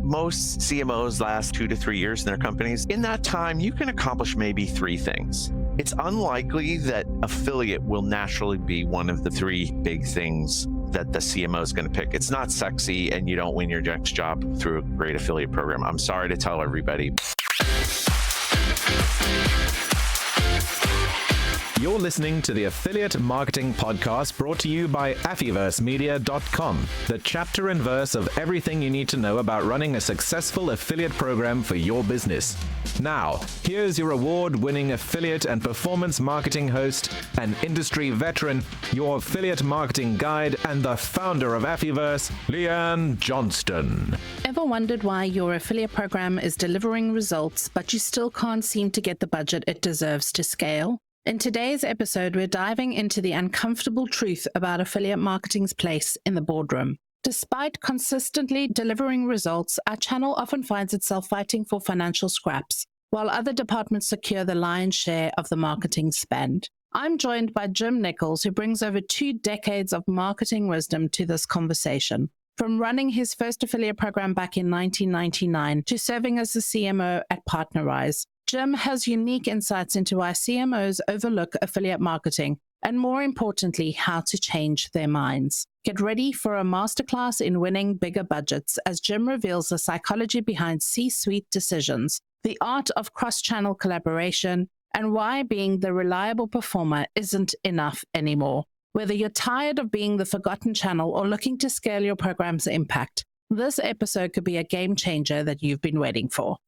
Most CMOs last 2 to 3 years in their companies. In that time, you can accomplish maybe 3 things. It's unlikely that affiliate will naturally be one of the 3 big things that the CMO is going to pick. It's not sexy, and you don't win your next job through a great affiliate program. I'm sorry to tell everybody. You're listening to the Affiliate Marketing Podcast brought to you by AffyverseMedia.com, the chapter and verse of everything you need to know about running a successful affiliate program for your business. Now, here's your award-winning affiliate and performance marketing host, an industry veteran, your affiliate marketing guide, and the founder of Affyverse, Leanne Johnston. Ever wondered why your affiliate program is delivering results, but you still can't seem to get the budget it deserves to scale? In today's episode, we're diving into the uncomfortable truth about affiliate marketing's place in the boardroom. Despite consistently delivering results, our channel often finds itself fighting for financial scraps, while other departments secure the lion's share of the marketing spend. I'm joined by Jim Nichols, who brings over 2 decades of marketing wisdom to this conversation. From running his first affiliate program back in 1999 to serving as the CMO at Advertise, Jim has unique insights into why CMOs overlook affiliate marketing and, more importantly, how to change their minds. Get ready for a masterclass in winning bigger budgets as Jim reveals the psychology behind C-suite decisions, the art of cross-channel collaboration, and why being the reliable performer isn't enough anymore. Whether you're tired of being the forgotten channel or looking to scale your program's impact, this episode could be a game changer that you've been waiting for.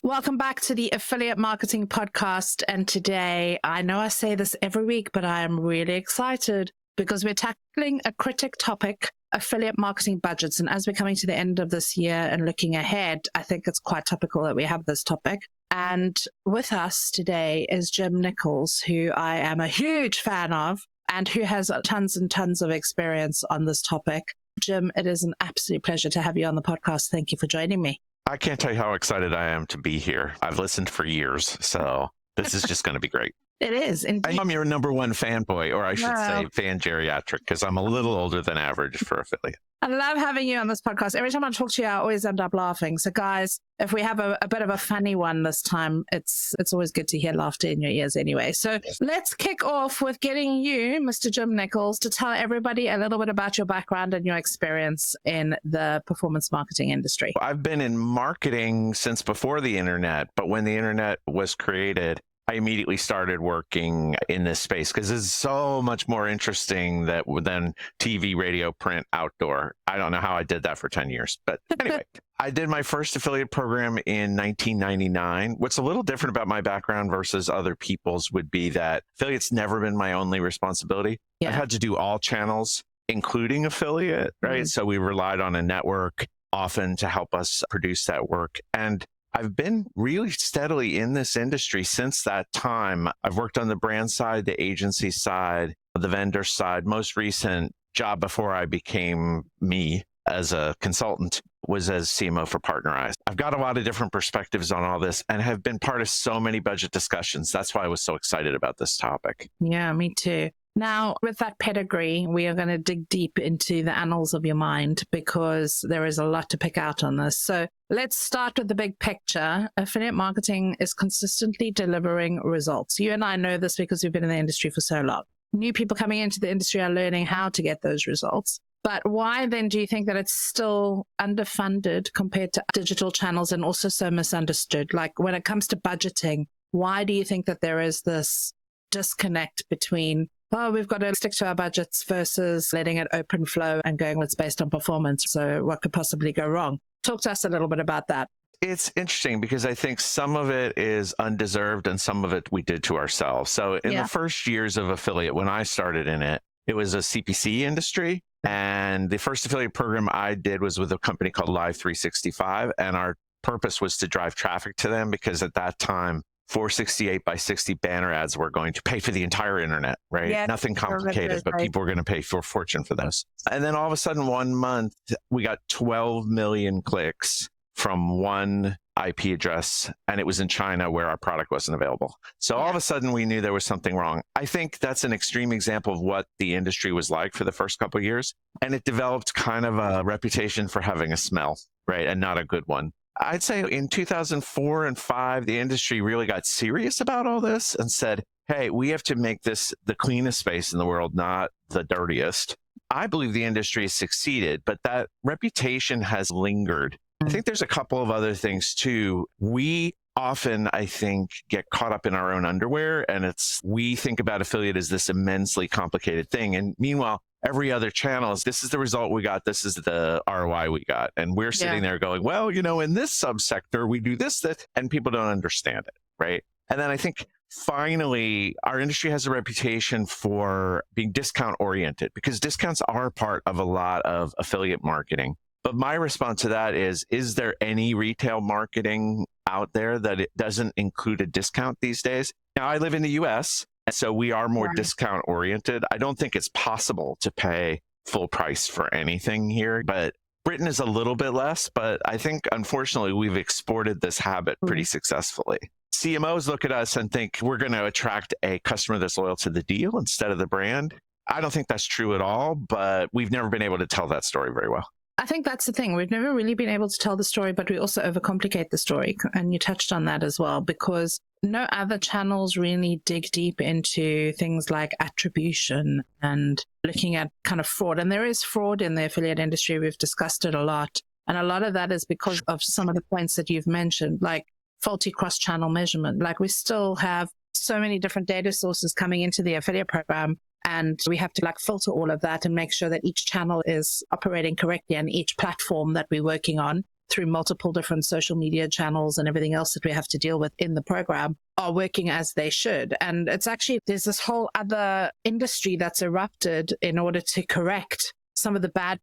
Welcome back to the Affiliate Marketing Podcast. And today, I know I say this every week, but I am really excited because we're tackling a critic topic, affiliate marketing budgets. And as we're coming to the end of this year and looking ahead, I think it's quite topical that we have this topic. And with us today is Jim Nichols, who I am a huge fan of and who has tons and tons of experience on this topic. Jim, it is an absolute pleasure to have you on the podcast. Thank you for joining me. I can't tell you how excited I am to be here. I've listened for years, so this is just going to be great. It is, indeed. I'm your number 1 fanboy, or I should say fan geriatric, because I'm a little older than average for affiliate. I love having you on this podcast. Every time I talk to you, I always end up laughing. So guys, if we have a bit of a funny one this time, it's always good to hear laughter in your ears anyway. So let's kick off with getting you, Mr. Jim Nichols, to tell everybody a little bit about your background and your experience in the performance marketing industry. I've been in marketing since before the internet, but when the internet was created, I immediately started working in this space because it's so much more interesting than TV, radio, print, outdoor. I don't know how I did that for 10 years. But anyway, I did my first affiliate program in 1999. What's a little different about my background versus other people's would be that affiliate's never been my only responsibility. Yeah. I've had to do all channels, including affiliate, right? Mm-hmm. So we relied on a network often to help us produce that work. And I've been really steadily in this industry since that time. I've worked on the brand side, the agency side, the vendor side. Most recent job before I became me as a consultant was as CMO for Advertise. I've got a lot of different perspectives on all this and have been part of so many budget discussions. That's why I was so excited about this topic. Yeah, me too. Now, with that pedigree, we are going to dig deep into the annals of your mind because there is a lot to pick out on this. So let's start with the big picture. Affiliate marketing is consistently delivering results. You and I know this because we've been in the industry for so long. New people coming into the industry are learning how to get those results. But why then do you think that it's still underfunded compared to digital channels and also so misunderstood? Like when it comes to budgeting, why do you think that there is this disconnect between we've got to stick to our budgets versus letting it open flow and going what's based on performance? So what could possibly go wrong? Talk to us a little bit about that. It's interesting because I think some of it is undeserved and some of it we did to ourselves. So in the first years of affiliate, when I started in it, it was a CPC industry. And the first affiliate program I did was with a company called Live 365. And our purpose was to drive traffic to them because at that time, 468 by 60 banner ads were going to pay for the entire internet, right? Yeah, nothing complicated, but people were going to pay for a fortune for those. And then all of a sudden, one month, we got 12 million clicks from one IP address, and it was in China where our product wasn't available. So all of a sudden, we knew there was something wrong. I think that's an extreme example of what the industry was like for the first couple of years. And it developed kind of a reputation for having a smell, right? And not a good one. I'd say in 2004 and 5, the industry really got serious about all this and said, hey, we have to make this the cleanest space in the world, not the dirtiest. I believe the industry has succeeded, but that reputation has lingered. I think there's a couple of other things too. We often, I think, get caught up in our own underwear, and we think about affiliate as this immensely complicated thing. And meanwhile, every other channel is, this is the result we got, this is the ROI we got. And we're sitting there going, well, in this subsector, we do this, and people don't understand it, right? And then I think finally, our industry has a reputation for being discount oriented, because discounts are part of a lot of affiliate marketing. But my response to that is there any retail marketing out there that it doesn't include a discount these days? Now, I live in the US, so we are more discount oriented. I don't think it's possible to pay full price for anything here, but Britain is a little bit less. But I think, unfortunately, we've exported this habit pretty successfully. CMOs look at us and think we're going to attract a customer that's loyal to the deal instead of the brand. I don't think that's true at all, but we've never been able to tell that story very well. I think that's the thing. We've never really been able to tell the story, but we also overcomplicate the story. And you touched on that as well, because no other channels really dig deep into things like attribution and looking at kind of fraud. And there is fraud in the affiliate industry. We've discussed it a lot. And a lot of that is because of some of the points that you've mentioned, like faulty cross-channel measurement. Like, we still have so many different data sources coming into the affiliate program, and we have to filter all of that and make sure that each channel is operating correctly, and each platform that we're working on through multiple different social media channels and everything else that we have to deal with in the program are working as they should. And it's actually, there's this whole other industry that's erupted in order to correct some of the bad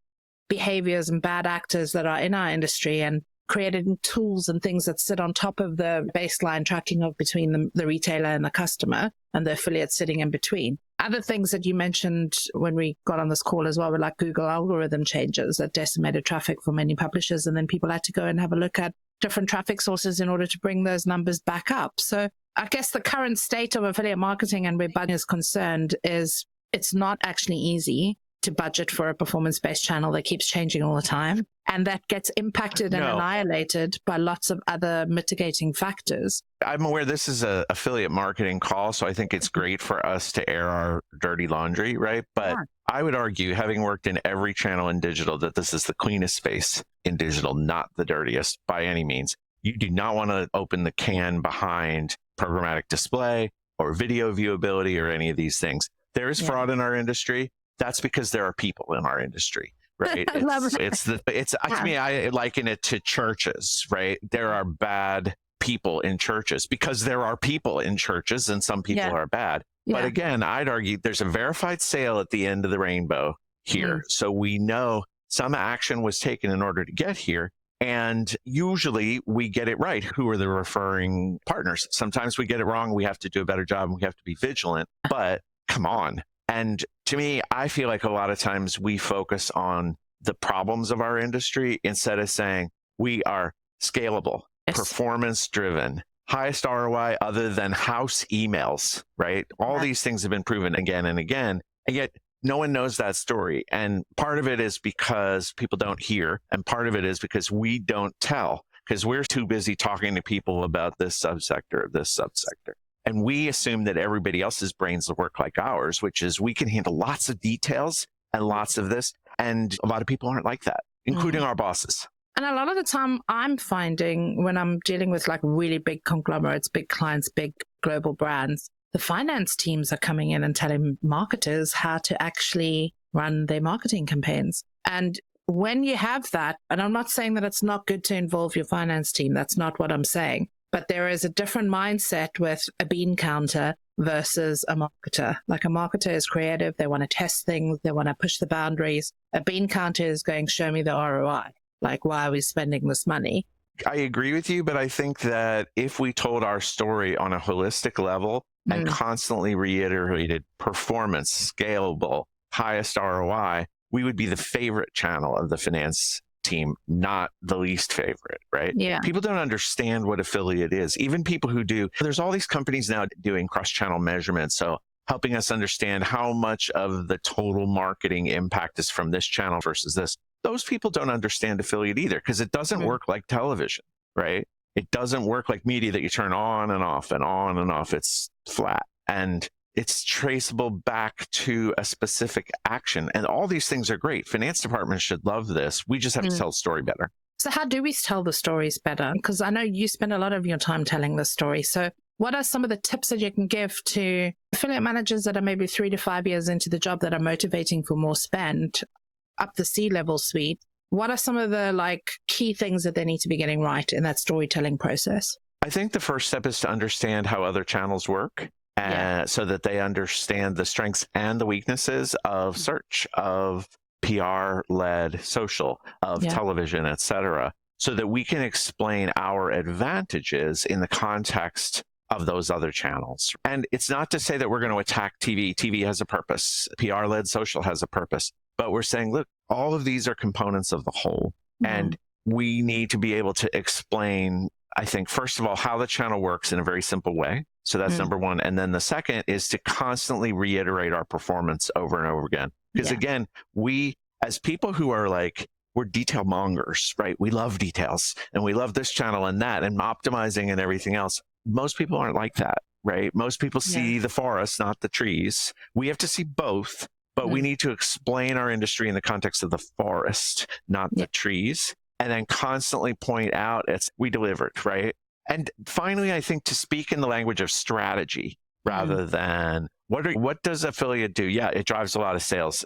behaviors and bad actors that are in our industry, and created tools and things that sit on top of the baseline tracking of between the retailer and the customer, and the affiliate sitting in between. Other things that you mentioned when we got on this call as well were like Google algorithm changes that decimated traffic for many publishers. And then people had to go and have a look at different traffic sources in order to bring those numbers back up. So I guess the current state of affiliate marketing and where budget is concerned is it's not actually easy to budget for a performance-based channel that keeps changing all the time, and that gets impacted and annihilated by lots of other mitigating factors. I'm aware this is an affiliate marketing call, so I think it's great for us to air our dirty laundry, right? But I would argue, having worked in every channel in digital, that this is the cleanest space in digital, not the dirtiest by any means. You do not want to open the can behind programmatic display or video viewability or any of these things. There is fraud in our industry. That's because there are people in our industry, right? To me, I liken it to churches, right? There are bad people in churches because there are people in churches, and some people are bad. But again, I'd argue there's a verified sale at the end of the rainbow here. So we know some action was taken in order to get here. And usually we get it right. Who are the referring partners? Sometimes we get it wrong. We have to do a better job, and we have to be vigilant. But come on. And to me, I feel like a lot of times we focus on the problems of our industry instead of saying we are scalable, performance driven, highest ROI other than house emails, right? All these things have been proven again and again, and yet no one knows that story. And part of it is because people don't hear, and part of it is because we don't tell, because we're too busy talking to people about this subsector of this subsector. And we assume that everybody else's brains will work like ours, which is we can handle lots of details and lots of this. And a lot of people aren't like that, including our bosses. And a lot of the time I'm finding when I'm dealing with really big conglomerates, big clients, big global brands, the finance teams are coming in and telling marketers how to actually run their marketing campaigns. And when you have that, and I'm not saying that it's not good to involve your finance team, that's not what I'm saying. But there is a different mindset with a bean counter versus a marketer. Like, a marketer is creative. They want to test things. They want to push the boundaries. A bean counter is going, show me the ROI. Like, why are we spending this money? I agree with you, but I think that if we told our story on a holistic level and constantly reiterated performance, scalable, highest ROI, we would be the favorite channel of the finance team, not the least favorite, right? Yeah. People don't understand what affiliate is. Even people who do, there's all these companies now doing cross-channel measurement. So helping us understand how much of the total marketing impact is from this channel versus this. those people don't understand affiliate either, because it doesn't work like television, right? It doesn't work like media that you turn on and off and on and off. It's flat and it's traceable back to a specific action. And all these things are great. Finance departments should love this. We just have to tell the story better. So how do we tell the stories better? Because I know you spend a lot of your time telling the story. So what are some of the tips that you can give to affiliate managers that are maybe 3 to 5 years into the job that are motivating for more spend up the C-level suite? What are some of the key things that they need to be getting right in that storytelling process? I think the first step is to understand how other channels work, so that they understand the strengths and the weaknesses of search, of PR-led social, of television, etc., so that we can explain our advantages in the context of those other channels. And it's not to say that we're going to attack TV. TV has a purpose. PR-led social has a purpose. But we're saying, look, all of these are components of the whole. And we need to be able to explain, I think, first of all, how the channel works in a very simple way. So that's number one. And then the second is to constantly reiterate our performance over and over again. Because again, we, as people who are we're detail mongers, right? We love details and we love this channel and that and optimizing and everything else. Most people aren't like that, right? Most people see the forest, not the trees. We have to see both. But we need to explain our industry in the context of the forest, not the trees, and then constantly point out we delivered, right? And finally, I think to speak in the language of strategy rather than what does affiliate do? Yeah, it drives a lot of sales.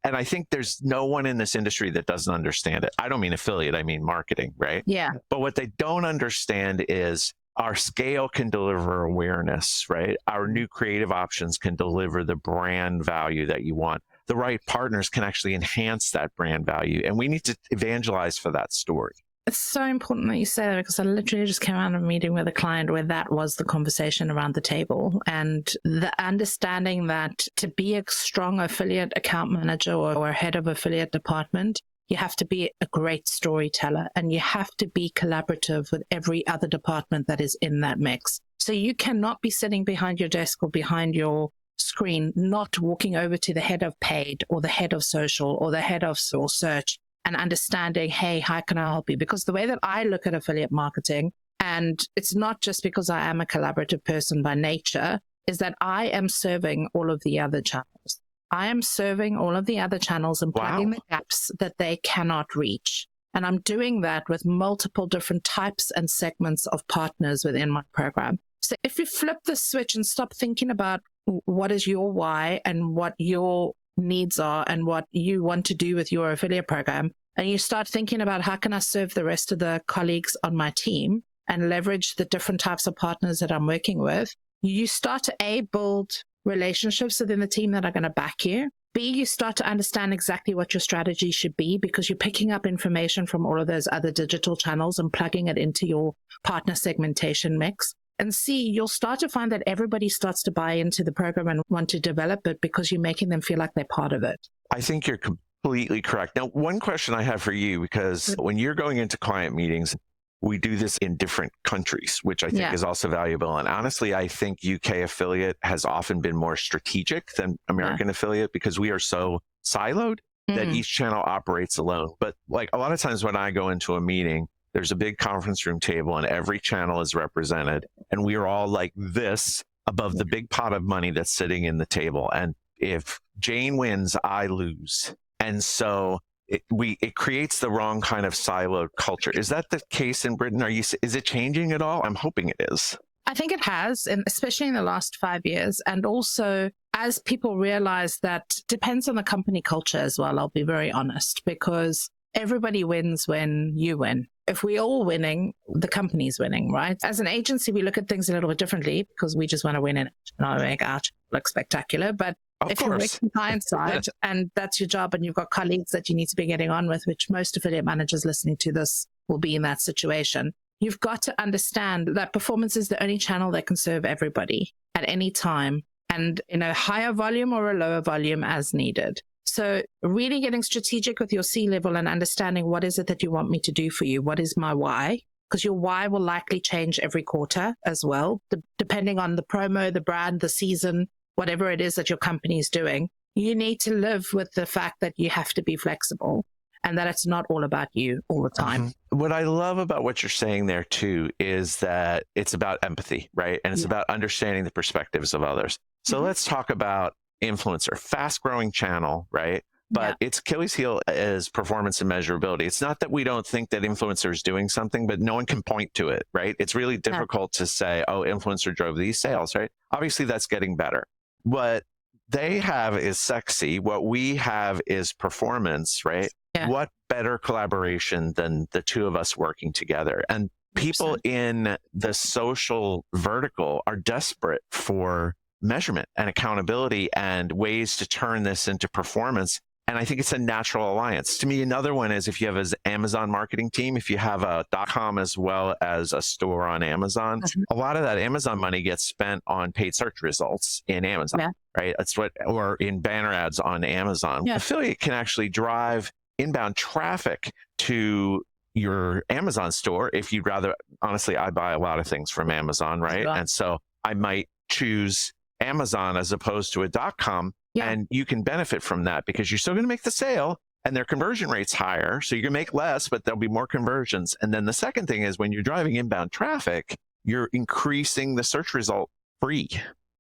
And I think there's no one in this industry that doesn't understand it. I don't mean affiliate, I mean marketing, right? Yeah. But what they don't understand is our scale can deliver awareness, right? Our new creative options can deliver the brand value that you want. The right partners can actually enhance that brand value. And we need to evangelize for that story. It's so important that you say that, because I literally just came out of a meeting with a client where that was the conversation around the table. And the understanding that to be a strong affiliate account manager or head of affiliate department, you have to be a great storyteller and you have to be collaborative with every other department that is in that mix. So you cannot be sitting behind your desk or behind your screen, not walking over to the head of paid or the head of social or the head of search and understanding, hey, how can I help you? Because the way that I look at affiliate marketing, and it's not just because I am a collaborative person by nature, is that I am serving all of the other channels. I am serving all of the other channels and plugging the gaps that they cannot reach. And I'm doing that with multiple different types and segments of partners within my program. So if you flip the switch and stop thinking about what is your why and what your needs are and what you want to do with your affiliate program, and you start thinking about how can I serve the rest of the colleagues on my team and leverage the different types of partners that I'm working with, you start to build relationships within the team that are going to back you. B, you start to understand exactly what your strategy should be because you're picking up information from all of those other digital channels and plugging it into your partner segmentation mix. And C, you'll start to find that everybody starts to buy into the program and want to develop it because you're making them feel like they're part of it. I think you're completely correct. Now, one question I have for you, because when you're going into client meetings, we do this in different countries, which I think is also valuable. And honestly, I think UK affiliate has often been more strategic than American affiliate because we are so siloed that each channel operates alone. But a lot of times when I go into a meeting, there's a big conference room table and every channel is represented. And we are all like this above the big pot of money that's sitting in the table. And if Jane wins, I lose. And so it creates the wrong kind of siloed culture. Is that the case in Britain? Is it changing at all? I'm hoping it is. I think it has, and especially in the last 5 years. And also as people realize that depends on the company culture as well, I'll be very honest, because everybody wins when you win. If we're all winning, the company's winning, right? As an agency, we look at things a little bit differently because we just want to win and not make our look spectacular. But if you're working client side and that's your job and you've got colleagues that you need to be getting on with, which most affiliate managers listening to this will be in that situation, you've got to understand that performance is the only channel that can serve everybody at any time and in a higher volume or a lower volume as needed. So really getting strategic with your C-level and understanding what is it that you want me to do for you? What is my why? Because your why will likely change every quarter as well, depending on the promo, the brand, the season, whatever it is that your company is doing. You need to live with the fact that you have to be flexible. and that it's not all about you all the time. What I love about what you're saying there too is that it's about empathy, right? And it's about understanding the perspectives of others. So let's talk about influencer, fast growing channel, right? But its Achilles heel is performance and measurability. It's not that we don't think that influencer is doing something, but no one can point to it, right? It's really difficult to say, oh, influencer drove these sales, right? Obviously, that's getting better. What they have is sexy. What we have is performance, right? Yeah. What better collaboration than the two of us working together? And people 100%. In the social vertical are desperate for measurement and accountability and ways to turn this into performance. And I think it's a natural alliance. To me, another one is if you have an Amazon marketing team, if you have a .com as well as a store on Amazon, a lot of that Amazon money gets spent on paid search results in Amazon, right? That's what, or in banner ads on Amazon. Affiliate can actually drive inbound traffic to your Amazon store. If you'd rather, honestly, I buy a lot of things from Amazon, right? And so I might choose Amazon as opposed to a .com. And you can benefit from that because you're still going to make the sale and their conversion rate's higher. So you're going to make less, but there'll be more conversions. And then the second thing is when you're driving inbound traffic, you're increasing the search result free.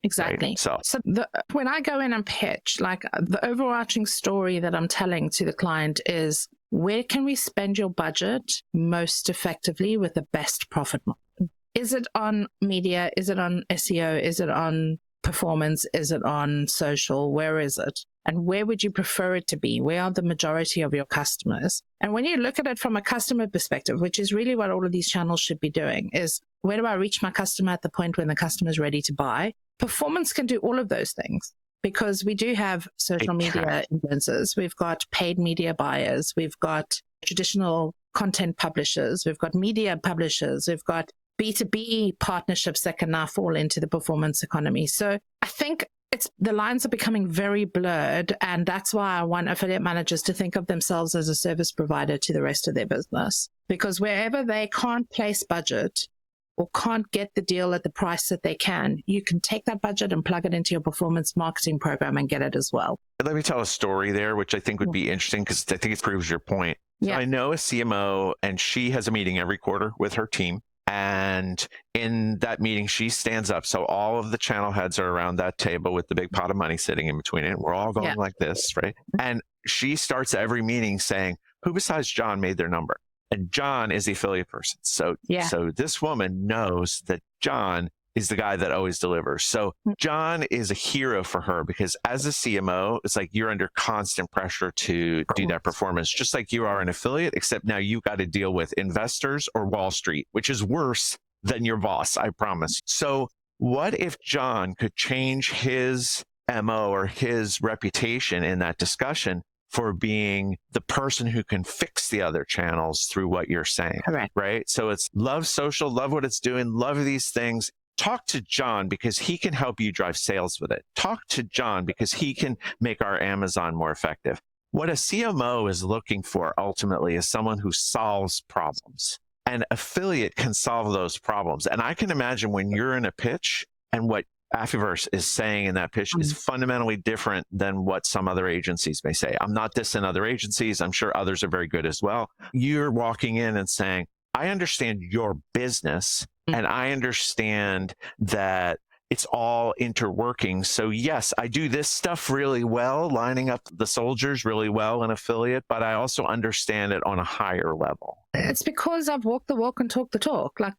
Exactly. Right? So when I go in and pitch, like the overarching story that I'm telling to the client is, where can we spend your budget most effectively with the best profit margin? Is it on media? Is it on SEO? Is it on performance? Is it on social? Where is it? And where would you prefer it to be? Where are the majority of your customers? And when you look at it from a customer perspective, which is really what all of these channels should be doing, is where do I reach my customer at the point when the customer is ready to buy? Performance can do all of those things because we do have social media influencers. We've got paid media buyers. We've got traditional content publishers. We've got media publishers. We've got B2B partnerships that can now fall into the performance economy. So I think the lines are becoming very blurred. And that's why I want affiliate managers to think of themselves as a service provider to the rest of their business. Because wherever they can't place budget or can't get the deal at the price that they can, you can take that budget and plug it into your performance marketing program and get it as well. Let me tell a story there, which I think would be interesting because I think it proves your point. So I know a CMO and she has a meeting every quarter with her team. And in that meeting, she stands up. So all of the channel heads are around that table with the big pot of money sitting in between it. We're all going like this, right? And she starts every meeting saying, who besides John made their number? And John is the affiliate person. So this woman knows that John is the guy that always delivers. So John is a hero for her because as a CMO, it's like you're under constant pressure to do that performance, just like you are an affiliate, except now you've got to deal with investors or Wall Street, which is worse than your boss, I promise. So what if John could change his MO or his reputation in that discussion for being the person who can fix the other channels through what you're saying, right? So it's love social, love what it's doing, love these things. Talk to John because he can help you drive sales with it. Talk to John because he can make our Amazon more effective. What a CMO is looking for ultimately is someone who solves problems. And affiliate can solve those problems. And I can imagine when you're in a pitch and what Affiverse is saying in that pitch is fundamentally different than what some other agencies may say. I'm not dissing other agencies. I'm sure others are very good as well. You're walking in and saying, I understand your business and I understand that it's all interworking. So yes, I do this stuff really well, lining up the soldiers really well in affiliate, but I also understand it on a higher level. It's because I've walked the walk and talked the talk. Like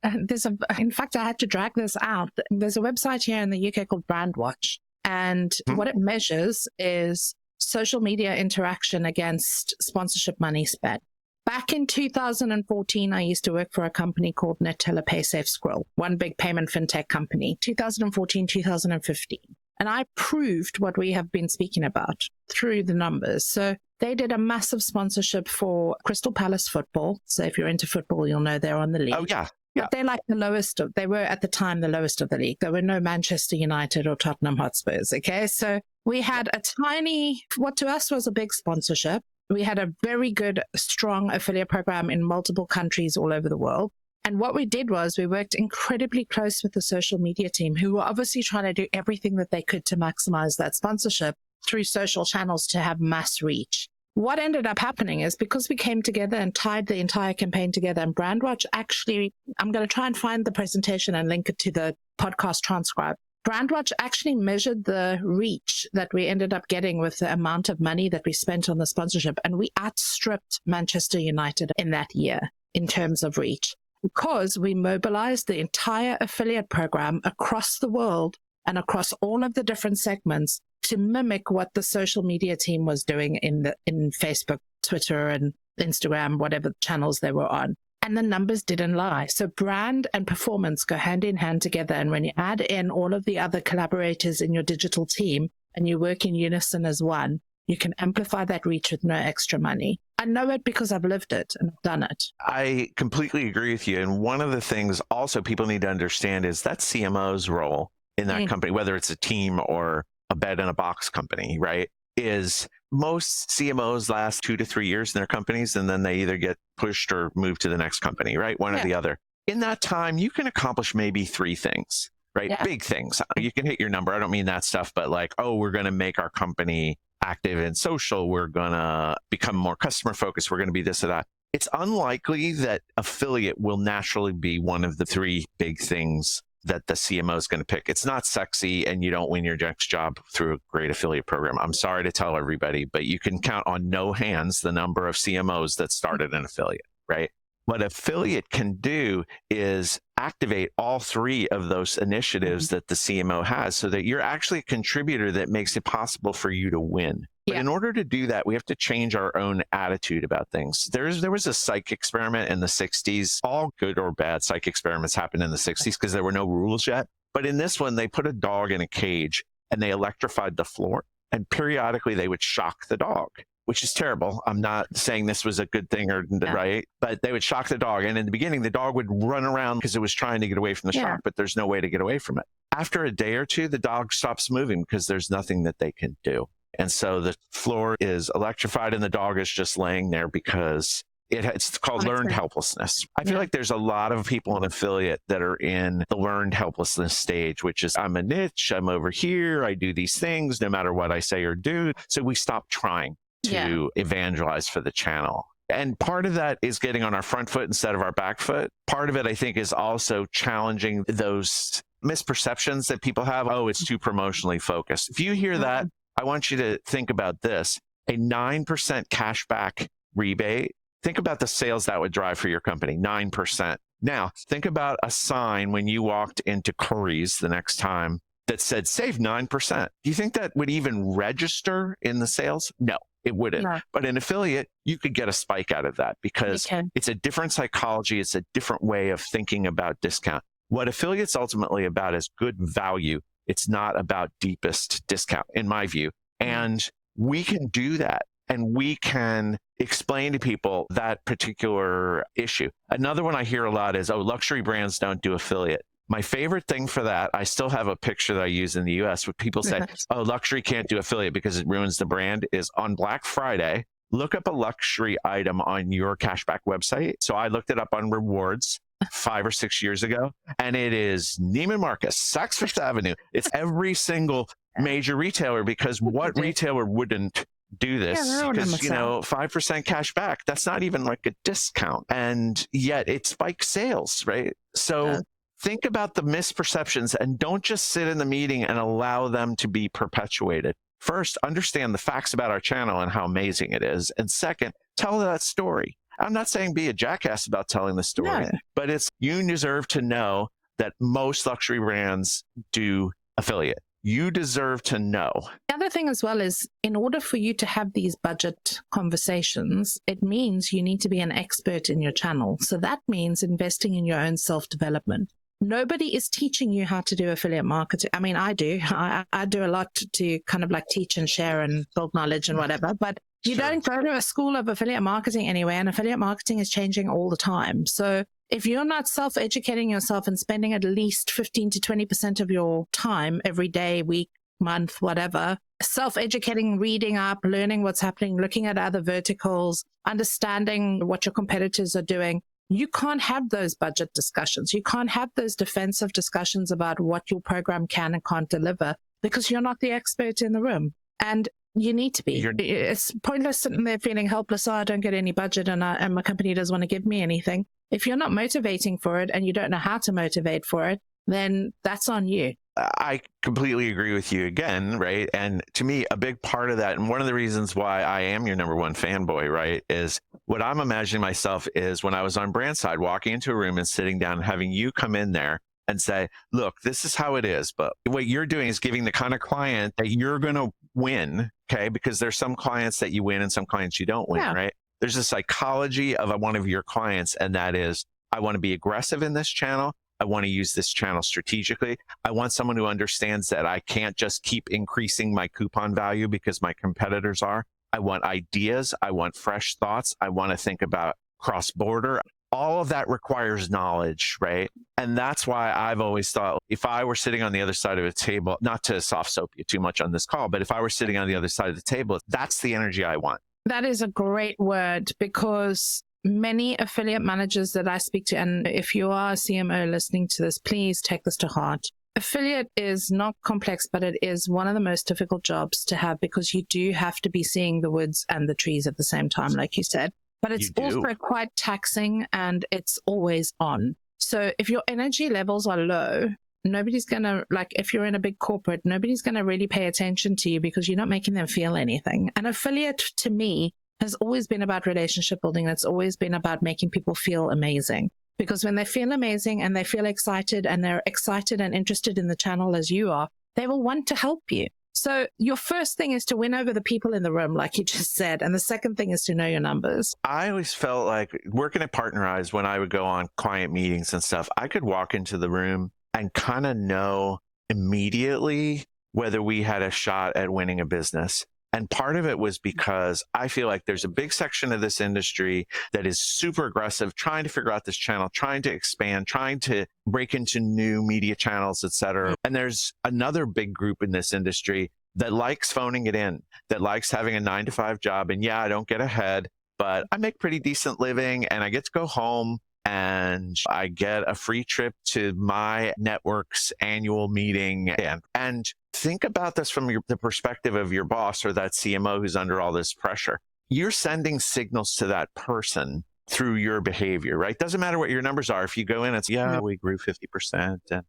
in fact, I had to drag this out. There's a website here in the UK called Brandwatch. And what it measures is social media interaction against sponsorship money spent. Back in 2014, I used to work for a company called Neteller PaySafe Skrill, one big payment fintech company, 2014, 2015. And I proved what we have been speaking about through the numbers. So they did a massive sponsorship for Crystal Palace football. So if you're into football, you'll know they're on the league. Oh, yeah. But they're like they were at the time the lowest of the league. There were no Manchester United or Tottenham Hotspurs. Okay. So we had a tiny, what to us was a big sponsorship. We had a very good, strong affiliate program in multiple countries all over the world. And what we did was we worked incredibly close with the social media team, who were obviously trying to do everything that they could to maximize that sponsorship through social channels to have mass reach. what ended up happening is because we came together and tied the entire campaign together, and Brandwatch actually, I'm going to try and find the presentation and link it to the podcast transcribe. Brandwatch actually measured the reach that we ended up getting with the amount of money that we spent on the sponsorship, and we outstripped Manchester United in that year in terms of reach, because we mobilized the entire affiliate program across the world and across all of the different segments to mimic what the social media team was doing in Facebook, Twitter, and Instagram, whatever channels they were on. And the numbers didn't lie. So brand and performance go hand in hand together. And when you add in all of the other collaborators in your digital team and you work in unison as one, you can amplify that reach with no extra money. I know it because I've lived it and I've done it. I completely agree with you. And one of the things also people need to understand is that CMO's role in that company, whether it's a team or a bed in a box company, right, is most CMOs last 2 to 3 years in their companies, and then they either get pushed or move to the next company, right? One or the other. In that time, you can accomplish maybe 3 things, right? Yeah. Big things. You can hit your number. I don't mean that stuff, but like, oh, we're going to make our company active in social. We're going to become more customer focused. We're going to be this or that. It's unlikely that affiliate will naturally be one of the 3 big things that the CMO is going to pick. It's not sexy, and you don't win your next job through a great affiliate program. I'm sorry to tell everybody, but you can count on no hands the number of CMOs that started an affiliate, right? What affiliate can do is activate all 3 of those initiatives that the CMO has, so that you're actually a contributor that makes it possible for you to win. But in order to do that, we have to change our own attitude about things. There was a psych experiment in the 60s. All good or bad psych experiments happened in the 60s because there were no rules yet. But in this one, they put a dog in a cage and they electrified the floor. And periodically, they would shock the dog, which is terrible. I'm not saying this was a good thing or right, but they would shock the dog. And in the beginning, the dog would run around because it was trying to get away from the shock, but there's no way to get away from it. After a day or 2, the dog stops moving because there's nothing that they can do. And so the floor is electrified and the dog is just laying there because it's called learned helplessness. I feel like there's a lot of people in affiliate that are in the learned helplessness stage, which is I'm a niche, I'm over here, I do these things no matter what I say or do. So we stop trying to evangelize for the channel. And part of that is getting on our front foot instead of our back foot. Part of it, I think, is also challenging those misperceptions that people have. Oh, it's too promotionally focused. If you hear that, I want you to think about this. A 9% cashback rebate. Think about the sales that would drive for your company, 9%. Now, think about a sign when you walked into Curry's the next time that said, save 9%. Do you think that would even register in the sales? No, it wouldn't. No. But in affiliate, you could get a spike out of that because it's a different psychology. It's a different way of thinking about discount. What affiliate's ultimately about is good value. It's not about deepest discount, in my view. And we can do that. And we can explain to people that particular issue. Another one I hear a lot is, oh, luxury brands don't do affiliate. My favorite thing for that, I still have a picture that I use in the US where people say, oh, luxury can't do affiliate because it ruins the brand, is on Black Friday, look up a luxury item on your cashback website. So I looked it up on rewards 5 or 6 years ago, and it is Neiman Marcus, Saks Fifth Avenue. It's every single major retailer, because what retailer wouldn't do this? Because, 5% cash back, that's not even like a discount. And yet it spikes sales, right? So think about the misperceptions and don't just sit in the meeting and allow them to be perpetuated. First, understand the facts about our channel and how amazing it is. And second, tell that story. I'm not saying be a jackass about telling the story, but it's you deserve to know that most luxury brands do affiliate. You deserve to know. The other thing as well is, in order for you to have these budget conversations, it means you need to be an expert in your channel. So that means investing in your own self-development. Nobody is teaching you how to do affiliate marketing. I mean, I do. I do a lot to kind of like teach and share and build knowledge and whatever, but you don't go to a school of affiliate marketing anyway, and affiliate marketing is changing all the time. So if you're not self-educating yourself and spending at least 15 to 20% of your time every day, week, month, whatever, self-educating, reading up, learning what's happening, looking at other verticals, understanding what your competitors are doing, you can't have those budget discussions. You can't have those defensive discussions about what your program can and can't deliver because you're not the expert in the room. And You need to be. You're- It's pointless sitting there feeling helpless. Oh, I don't get any budget and my company doesn't want to give me anything. If you're not motivating for it and you don't know how to motivate for it, then that's on you. I completely agree with you again, right? And to me, a big part of that, and one of the reasons why I am your number one fanboy, right, is what I'm imagining myself is when I was on brand side, walking into a room and sitting down and having you come in there and say, look, this is how it is. But what you're doing is giving the kind of client that you're going to win, okay? Because there's some clients that you win and some clients you don't win, right? There's a psychology of one of your clients, and that is, I want to be aggressive in this channel. I want to use this channel strategically. I want someone who understands that I can't just keep increasing my coupon value because my competitors are. I want ideas. I want fresh thoughts. I want to think about cross-border. All of that requires knowledge, right? And that's why I've always thought if I were sitting on the other side of a table, not to soft soap you too much on this call, but if I were sitting on the other side of the table, that's the energy I want. That is a great word, because many affiliate managers that I speak to, and if you are a CMO listening to this, please take this to heart. Affiliate is not complex, but it is one of the most difficult jobs to have, because you do have to be seeing the woods and the trees at the same time, like you said. But it's also quite taxing, and it's always on. So if your energy levels are low, nobody's going to, like if you're in a big corporate, nobody's going to really pay attention to you because you're not making them feel anything. An affiliate, to me, has always been about relationship building. It's always been about making people feel amazing. Because when they feel amazing and they feel excited, and they're excited and interested in the channel as you are, they will want to help you. So your first thing is to win over the people in the room, like you just said. And the second thing is to know your numbers. I always felt like working at Partnerize, when I would go on client meetings and stuff, I could walk into the room and kind of know immediately whether we had a shot at winning a business. And part of it was because I feel like there's a big section of this industry that is super aggressive, trying to figure out this channel, trying to expand, trying to break into new media channels, et cetera. And there's another big group in this industry that likes phoning it in, that likes having a 9-to-5 job. And yeah, I don't get ahead, but I make pretty decent living, and I get to go home and I get a free trip to my network's annual meeting. And think about this from the perspective of your boss or that CMO who's under all this pressure. You're sending signals to that person through your behavior, right? Doesn't matter what your numbers are. If you go in and say, yeah, we grew 50%. And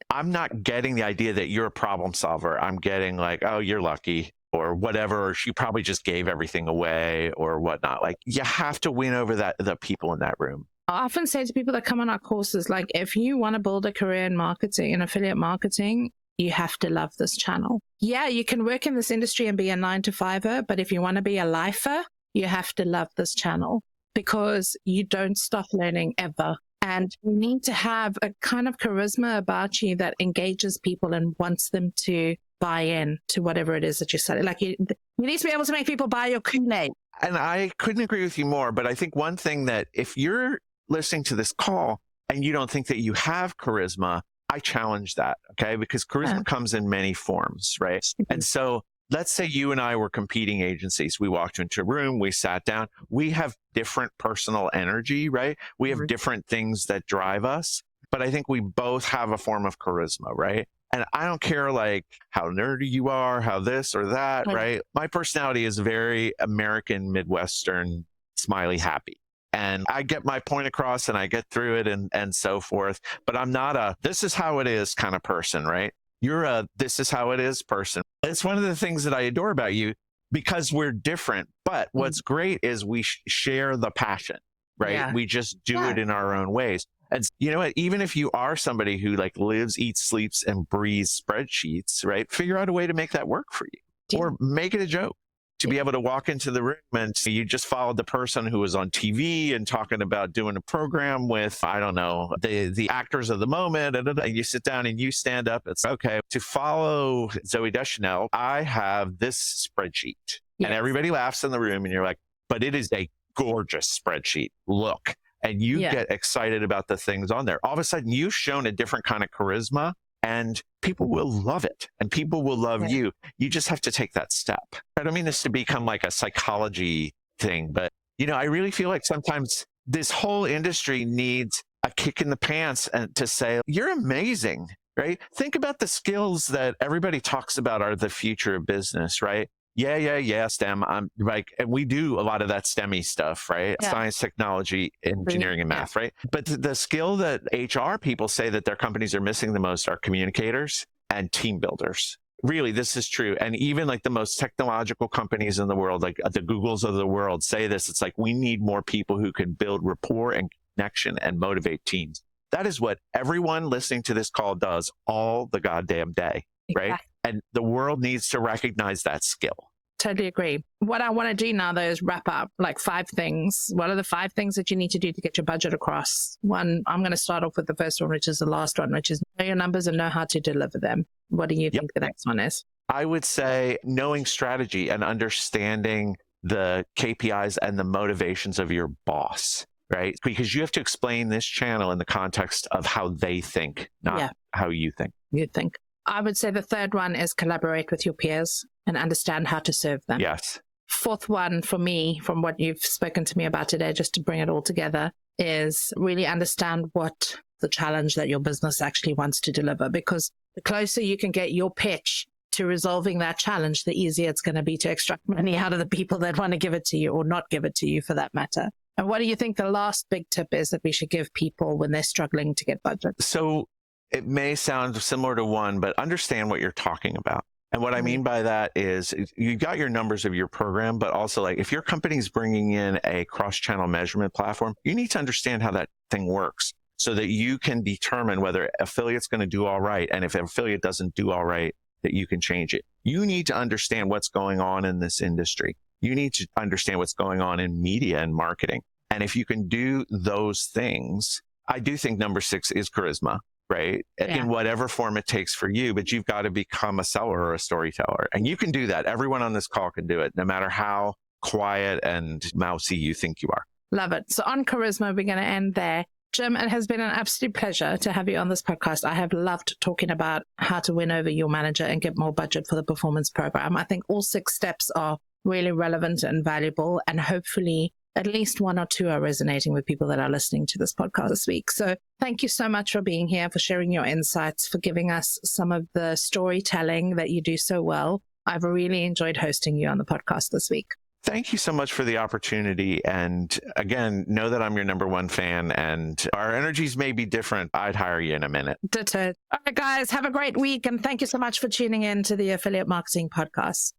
I'm not getting the idea that you're a problem solver. I'm getting like, oh, you're lucky or whatever, or you probably just gave everything away or whatnot. Like, you have to win over the people in that room. I often say to people that come on our courses, like, if you want to build a career in marketing, in affiliate marketing, you have to love this channel. Yeah, you can work in this industry and be a 9-to-5er, but if you want to be a lifer, you have to love this channel, because you don't stop learning ever. And you need to have a kind of charisma about you that engages people and wants them to buy in to whatever it is that you're selling. Like, you need to be able to make people buy your Kool-Aid. And I couldn't agree with you more, but I think one thing that if you're listening to this call and you don't think that you have charisma, I challenge that, okay? Because charisma comes in many forms, right? And so let's say you and I were competing agencies. We walked into a room, we sat down, we have different personal energy, right? We have different things that drive us, but I think we both have a form of charisma, right? And I don't care like how nerdy you are, how this or that, right? My personality is very American, Midwestern, smiley, happy. And I get my point across and I get through it and so forth. But I'm not a, this is how it is kind of person, right? You're a, this is how it is person. It's one of the things that I adore about you, because we're different. But what's great is we share the passion, right? Yeah. We just do it in our own ways. And you know what? Even if you are somebody who like lives, eats, sleeps, and breathes spreadsheets, right? Figure out a way to make that work for you, or make it a joke. To be able to walk into the room and you just followed the person who was on TV and talking about doing a program with, I don't know, the actors of the moment, and you sit down and you stand up. It's okay. To follow Zooey Deschanel, I have this spreadsheet. Yes. And everybody laughs in the room and you're like, but it is a gorgeous spreadsheet. Look. And you get excited about the things on there. All of a sudden, you've shown a different kind of charisma, and people will love it, and people will love you. You just have to take that step. I don't mean this to become like a psychology thing, but you know, I really feel like sometimes this whole industry needs a kick in the pants and to say, you're amazing, right? Think about the skills that everybody talks about are the future of business, right? Yeah, STEM. I'm like, and we do a lot of that STEMmy stuff, right? Yeah. Science, technology, engineering, and math, right? But the skill that HR people say that their companies are missing the most are communicators and team builders. Really, this is true. And even like the most technological companies in the world, like the Googles of the world, say this. It's like, we need more people who can build rapport and connection and motivate teams. That is what everyone listening to this call does all the goddamn day, right? Exactly. And the world needs to recognize that skill. Totally agree. What I want to do now, though, is wrap up like 5 things. What are the 5 things that you need to do to get your budget across? One, I'm going to start off with the first one, which is the last one, which is know your numbers and know how to deliver them. What do you think the next one is? I would say knowing strategy and understanding the KPIs and the motivations of your boss, right? Because you have to explain this channel in the context of how they think, not how you think. You think. I would say the third one is collaborate with your peers and understand how to serve them. Yes. Fourth one for me, from what you've spoken to me about today, just to bring it all together, is really understand what the challenge that your business actually wants to deliver. Because the closer you can get your pitch to resolving that challenge, the easier it's going to be to extract money out of the people that want to give it to you or not give it to you for that matter. And what do you think the last big tip is that we should give people when they're struggling to get budget? So it may sound similar to one, but understand what you're talking about. And what I mean by that is you got your numbers of your program, but also like if your company's bringing in a cross-channel measurement platform, you need to understand how that thing works so that you can determine whether affiliate's going to do all right. And if an affiliate doesn't do all right, that you can change it. You need to understand what's going on in this industry. You need to understand what's going on in media and marketing. And if you can do those things, I do think number 6 is charisma. Right? Yeah. In whatever form it takes for you, but you've got to become a seller or a storyteller. And you can do that. Everyone on this call can do it, no matter how quiet and mousy you think you are. Love it. So on charisma, we're going to end there. Jim, it has been an absolute pleasure to have you on this podcast. I have loved talking about how to win over your manager and get more budget for the performance program. I think all 6 steps are really relevant and valuable, and hopefully at least 1 or 2 are resonating with people that are listening to this podcast this week. So thank you so much for being here, for sharing your insights, for giving us some of the storytelling that you do so well. I've really enjoyed hosting you on the podcast this week. Thank you so much for the opportunity. And again, know that I'm your number 1 fan, and our energies may be different. I'd hire you in a minute. Ditto. All right, guys, have a great week. And thank you so much for tuning in to the Affiliate Marketing Podcast.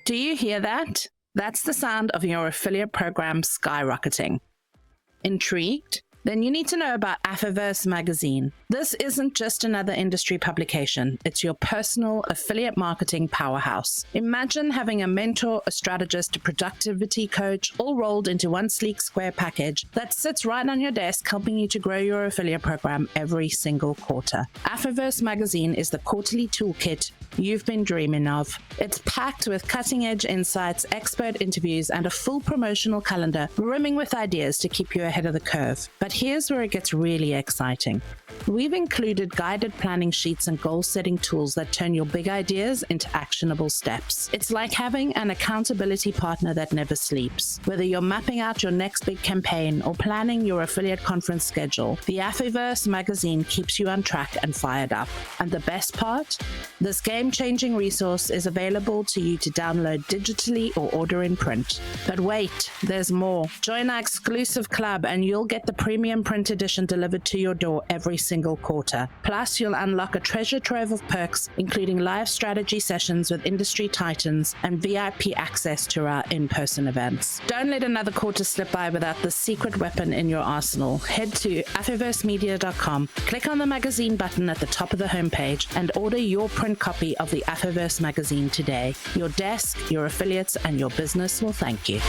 Do you hear that? That's the sound of your affiliate program skyrocketing. Intrigued? Then you need to know about Advertise magazine. This isn't just another industry publication. It's your personal affiliate marketing powerhouse. Imagine having a mentor, a strategist, a productivity coach, all rolled into one sleek square package that sits right on your desk, helping you to grow your affiliate program every single quarter. Advertise magazine is the quarterly toolkit you've been dreaming of. It's packed with cutting-edge insights, expert interviews, and a full promotional calendar brimming with ideas to keep you ahead of the curve. But here's where it gets really exciting. We've included guided planning sheets and goal-setting tools that turn your big ideas into actionable steps. It's like having an accountability partner that never sleeps. Whether you're mapping out your next big campaign or planning your affiliate conference schedule, the Advertise magazine keeps you on track and fired up. And the best part? This game-changing resource is available to you to download digitally or order in print. But wait, there's more. Join our exclusive club and you'll get the premium print edition delivered to your door every single quarter. Plus, you'll unlock a treasure trove of perks, including live strategy sessions with industry titans and VIP access to our in-person events. Don't let another quarter slip by without the secret weapon in your arsenal. Head to affiversemedia.com, click on the magazine button at the top of the homepage, and order your print copy of the Advertise magazine today. Your desk, your affiliates, and your business will thank you.